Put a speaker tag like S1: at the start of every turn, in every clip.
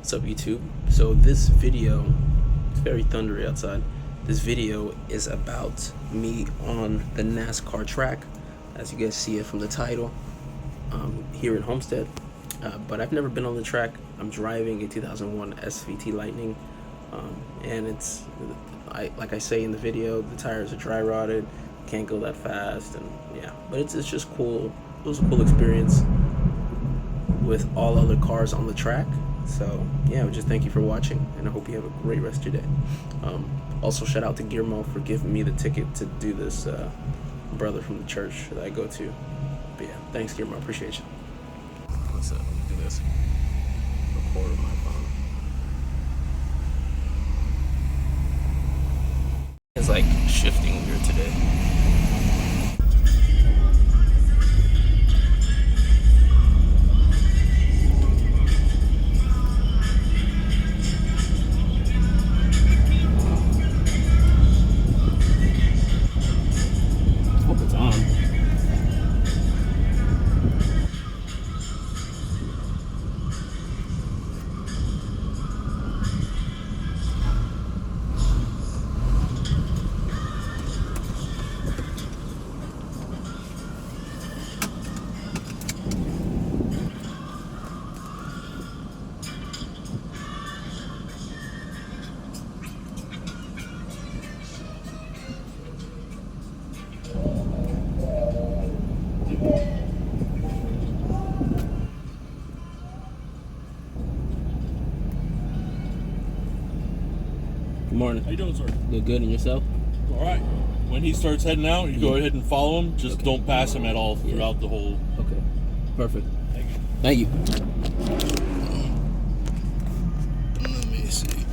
S1: What's up, YouTube? So this video, it's very thundery outside. This video is about me on the NASCAR track, as you guys see it from the title, here in Homestead. But I've never been on the track. I'm driving a 2001 SVT Lightning, and it's, like I say in the video, the tires are dry rotted, can't go that fast, and yeah. But it's just cool. It was a cool experience with all other cars on the track. So yeah, just thank you for watching, and I hope you have a great rest of your day. Also, shout out to Guillermo for giving me the ticket to do this, brother from the church that I go to. But yeah, thanks Guillermo, I appreciate you. Let's do this. Record with my phone. It's like shifting here today. Good morning.
S2: How you doing, sir?
S1: Good, and yourself?
S2: All right. When he starts heading out, you go ahead and follow him. Just don't pass him at all throughout the whole.
S1: Okay. Perfect.
S2: Thank you.
S1: Thank you. Let me see.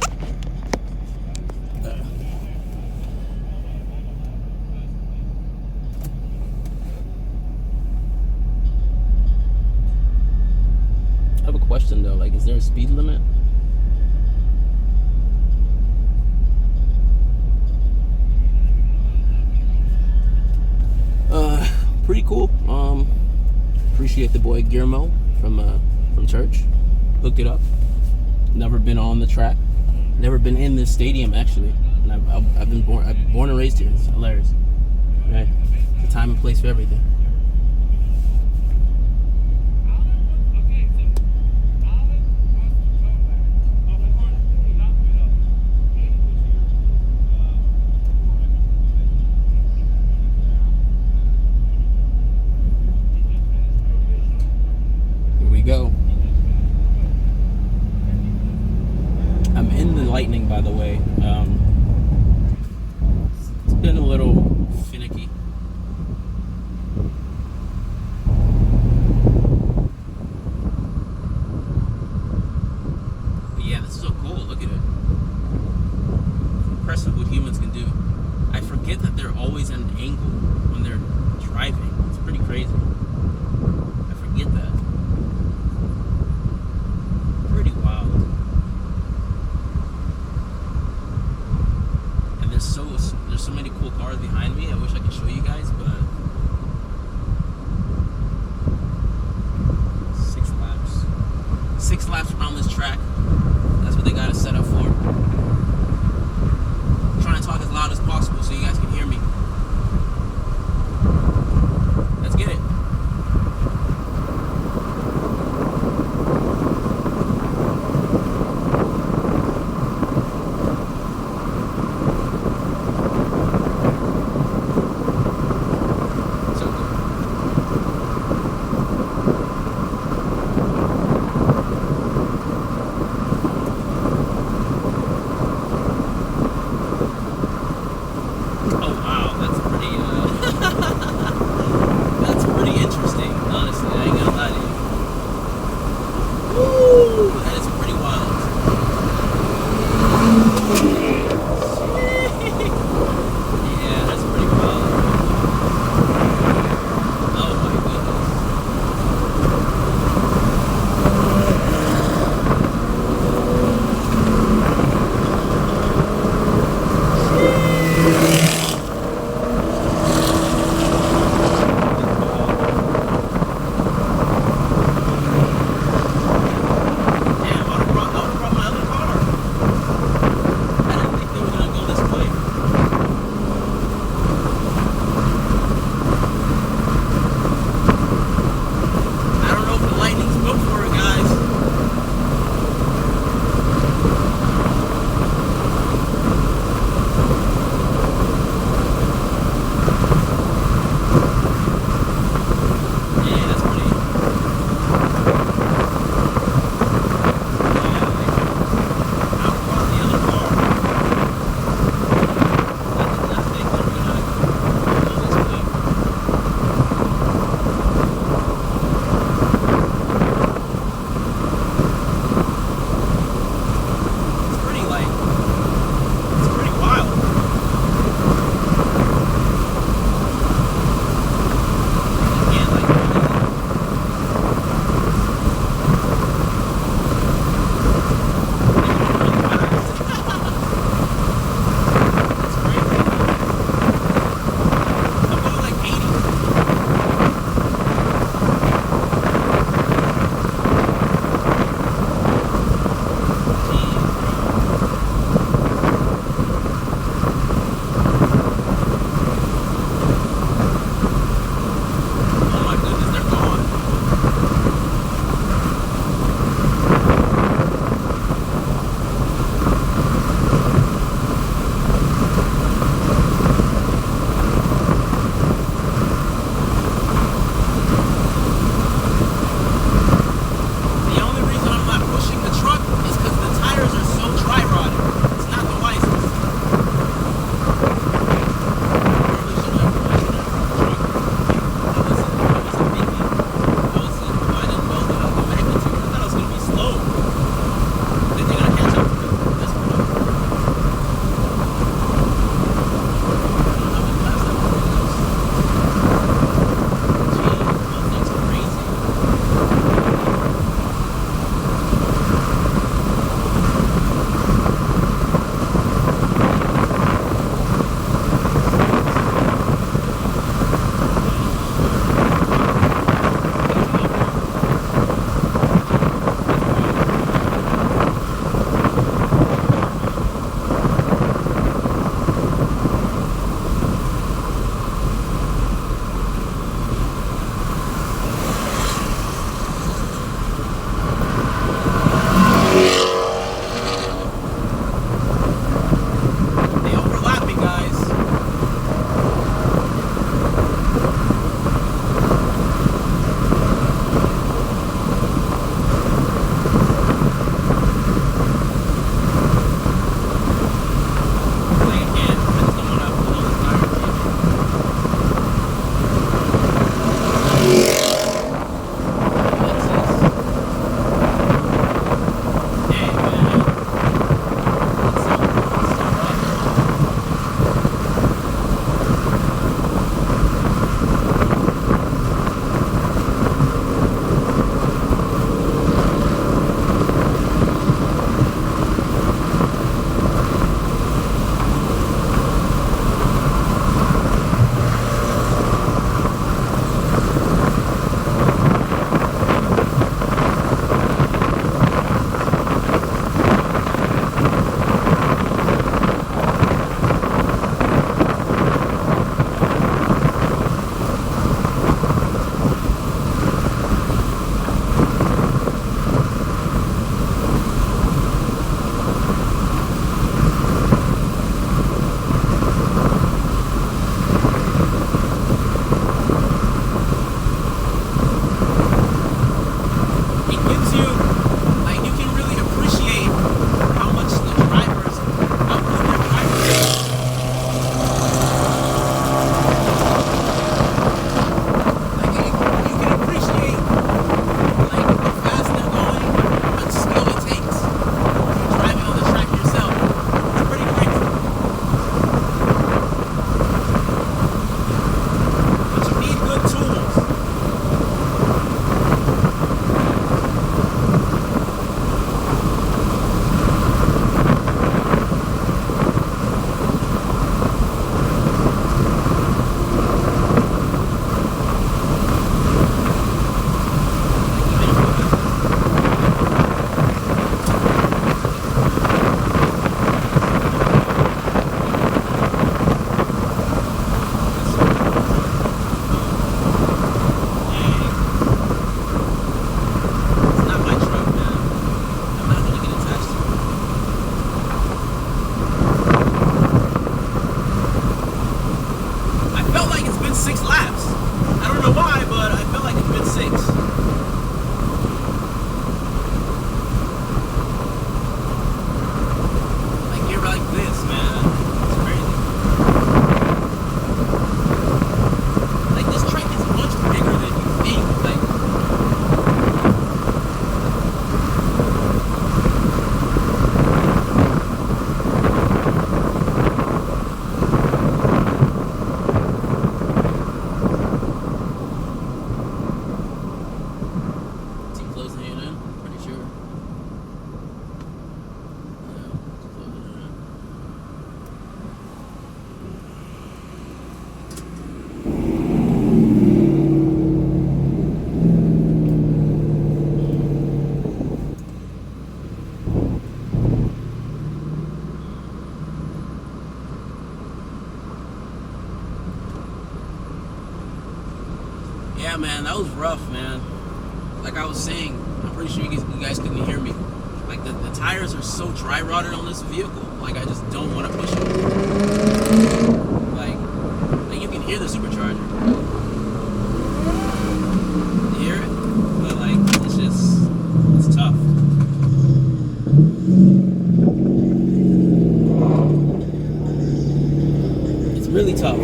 S1: I have a question though. Like, is there a speed limit? Pretty cool. Appreciate the boy Guillermo from church. Hooked it up. Never been on the track. Never been in this stadium actually. And I've been born and raised here. It's hilarious. Right? The time and place for everything. Go. I'm in the Lightning, by the way. It's been a little finicky. But yeah, this is so cool. Look at it. It's impressive what humans can do. I forget that they're always at an angle when they're driving. It's pretty crazy. I forget that. Pretty wild. And there's so many cool cars behind me. I wish I could show you guys, but 6 laps around this track. That's what they got it set up for. I'm trying to talk as loud as possible so you guys can hear me. man, that was rough, man. Like I was saying, I'm pretty sure you guys couldn't hear me. Like the tires are so dry rotted on this vehicle. Like I just don't want to push it. Like you can hear the supercharger. You hear it? But like it's tough. It's really tough.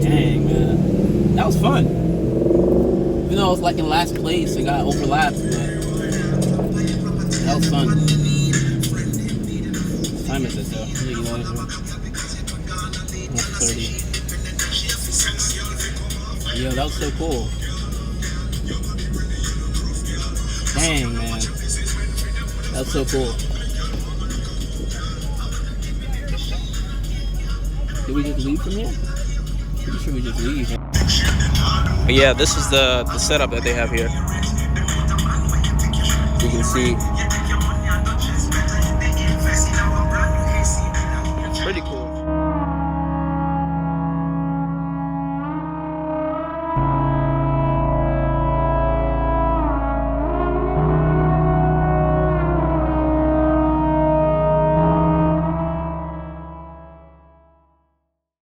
S1: Dang, man. That was fun. Even though I was like in last place, it got overlapped, but that was fun. What time is it though? Almost 30. Yo, that was so cool. Dang, man. That's so cool. Did we just leave from here? Pretty sure we just leave. But yeah, this is the setup that they have here. You can see